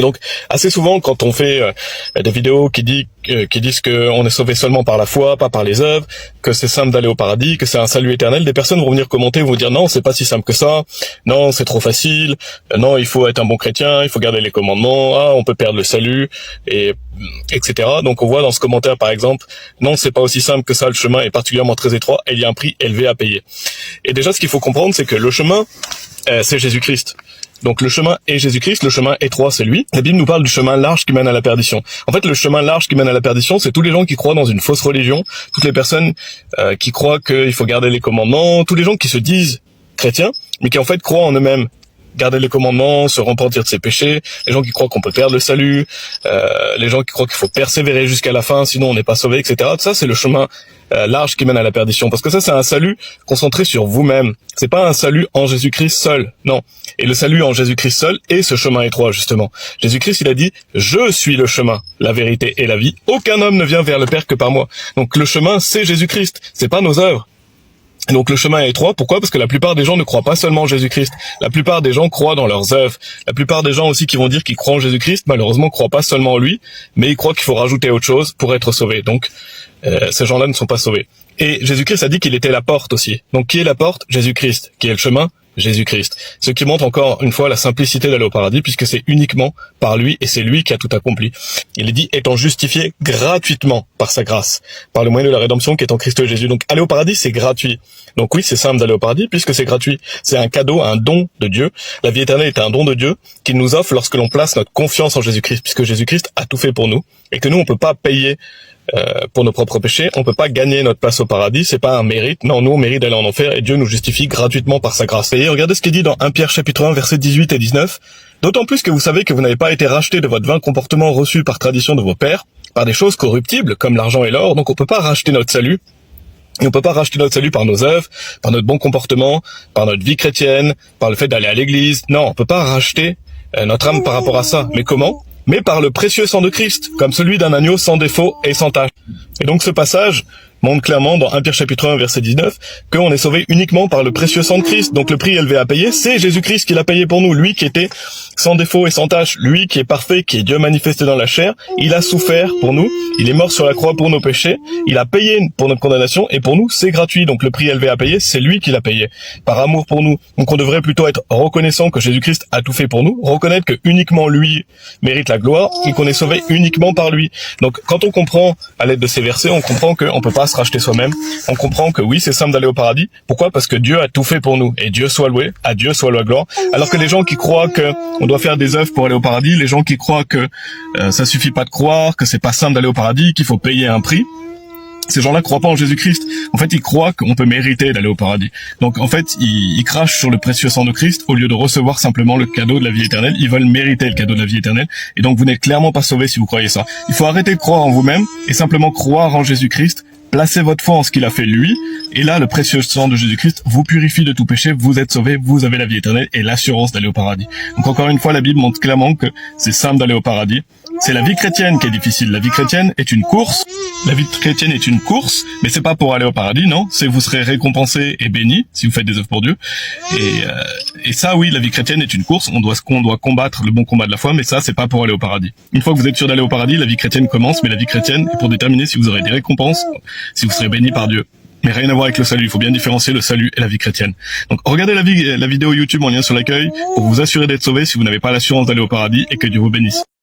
Et donc, assez souvent, quand on fait des vidéos qui disent qu'on est sauvé seulement par la foi, pas par les œuvres, que c'est simple d'aller au paradis, que c'est un salut éternel, des personnes vont venir commenter, vont dire non, c'est pas si simple que ça, non, c'est trop facile, non, il faut être un bon chrétien, il faut garder les commandements, ah, on peut perdre le salut, et etc. Donc on voit dans ce commentaire, par exemple, non, c'est pas aussi simple que ça, le chemin est particulièrement très étroit, et il y a un prix élevé à payer. Et déjà, ce qu'il faut comprendre, c'est que le chemin, c'est Jésus-Christ. Donc le chemin est Jésus-Christ, le chemin étroit c'est lui. La Bible nous parle du chemin large qui mène à la perdition. En fait, le chemin large qui mène à la perdition, c'est tous les gens qui croient dans une fausse religion, toutes les personnes qui croient qu'il faut garder les commandements, tous les gens qui se disent chrétiens, mais qui en fait croient en eux-mêmes. Garder les commandements, se repentir de ses péchés, les gens qui croient qu'on peut perdre le salut, les gens qui croient qu'il faut persévérer jusqu'à la fin, sinon on n'est pas sauvé, etc. Tout ça, c'est le chemin large qui mène à la perdition. Parce que ça, c'est un salut concentré sur vous-même. C'est pas un salut en Jésus-Christ seul, non. Et le salut en Jésus-Christ seul est ce chemin étroit, justement. Jésus-Christ, il a dit « Je suis le chemin, la vérité et la vie. Aucun homme ne vient vers le Père que par moi. » Donc le chemin, c'est Jésus-Christ. C'est pas nos œuvres. Et donc le chemin est étroit, pourquoi? Parce que la plupart des gens ne croient pas seulement en Jésus-Christ. La plupart des gens croient dans leurs œuvres. La plupart des gens aussi qui vont dire qu'ils croient en Jésus-Christ, malheureusement, ne croient pas seulement en lui, mais ils croient qu'il faut rajouter autre chose pour être sauvés. Donc ces gens-là ne sont pas sauvés. Et Jésus-Christ a dit qu'il était la porte aussi. Donc qui est la porte? Jésus-Christ. Qui est le chemin? Jésus-Christ. Ce qui montre encore une fois la simplicité d'aller au paradis, puisque c'est uniquement par lui, et c'est lui qui a tout accompli. Il est dit, étant justifié gratuitement par sa grâce, par le moyen de la rédemption qui est en Christ Jésus. Donc aller au paradis, c'est gratuit. Donc oui, c'est simple d'aller au paradis, puisque c'est gratuit. C'est un cadeau, un don de Dieu. La vie éternelle est un don de Dieu qu'il nous offre lorsque l'on place notre confiance en Jésus-Christ, puisque Jésus-Christ a tout fait pour nous, et que nous, on peut pas payer pour nos propres péchés, on peut pas gagner notre place au paradis, c'est pas un mérite, non, nous on mérite d'aller en enfer et Dieu nous justifie gratuitement par sa grâce. Et regardez ce qui est dit dans 1 Pierre chapitre 1 versets 18 et 19, d'autant plus que vous savez que vous n'avez pas été racheté de votre vain comportement reçu par tradition de vos pères, par des choses corruptibles comme l'argent et l'or, donc on peut pas racheter notre salut. Et on peut pas racheter notre salut par nos œuvres, par notre bon comportement, par notre vie chrétienne, par le fait d'aller à l'église. Non, on peut pas racheter notre âme par rapport à ça. Mais comment? Mais par le précieux sang de Christ, comme celui d'un agneau sans défaut et sans tache. Et donc ce passage montre clairement dans 1 Pierre chapitre 1 verset 19 qu'on est sauvé uniquement par le précieux sang de Christ. Donc le prix élevé à payer, c'est Jésus-Christ qui l'a payé pour nous, lui qui était sans défaut et sans tache, lui qui est parfait, qui est Dieu manifesté dans la chair. Il a souffert pour nous, il est mort sur la croix pour nos péchés, il a payé pour notre condamnation et pour nous c'est gratuit. Donc le prix élevé à payer, c'est lui qui l'a payé par amour pour nous. Donc on devrait plutôt être reconnaissant que Jésus-Christ a tout fait pour nous, reconnaître que uniquement lui mérite la gloire et qu'on est sauvé uniquement par lui. Donc quand on comprend à l'aide de ces versets, on comprend qu'on peut pas se racheter soi-même. On comprend que oui, c'est simple d'aller au paradis. Pourquoi? Parce que Dieu a tout fait pour nous. Et Dieu soit loué, à Dieu soit la gloire. Alors que les gens qui croient que on doit faire des œuvres pour aller au paradis, les gens qui croient que ça suffit pas de croire, que c'est pas simple d'aller au paradis, qu'il faut payer un prix, ces gens-là croient pas en Jésus-Christ. En fait, ils croient qu'on peut mériter d'aller au paradis. Donc, en fait, ils crachent sur le précieux sang de Christ au lieu de recevoir simplement le cadeau de la vie éternelle. Ils veulent mériter le cadeau de la vie éternelle. Et donc, vous n'êtes clairement pas sauvés si vous croyez ça. Il faut arrêter de croire en vous-même et simplement croire en Jésus-Christ. Placez votre foi en ce qu'il a fait lui, et là, le précieux sang de Jésus-Christ vous purifie de tout péché, vous êtes sauvés, vous avez la vie éternelle et l'assurance d'aller au paradis. Donc encore une fois, la Bible montre clairement que c'est simple d'aller au paradis. C'est la vie chrétienne qui est difficile. La vie chrétienne est une course. La vie chrétienne est une course, mais c'est pas pour aller au paradis, non. C'est vous serez récompensé et béni si vous faites des œuvres pour Dieu. Et ça, oui, la vie chrétienne est une course. On doit combattre le bon combat de la foi, mais ça, c'est pas pour aller au paradis. Une fois que vous êtes sûr d'aller au paradis, la vie chrétienne commence, mais la vie chrétienne est pour déterminer si vous aurez des récompenses, si vous serez béni par Dieu. Mais rien à voir avec le salut, il faut bien différencier le salut et la vie chrétienne. Donc regardez la vidéo YouTube en lien sur l'accueil pour vous assurer d'être sauvé si vous n'avez pas l'assurance d'aller au paradis et que Dieu vous bénisse.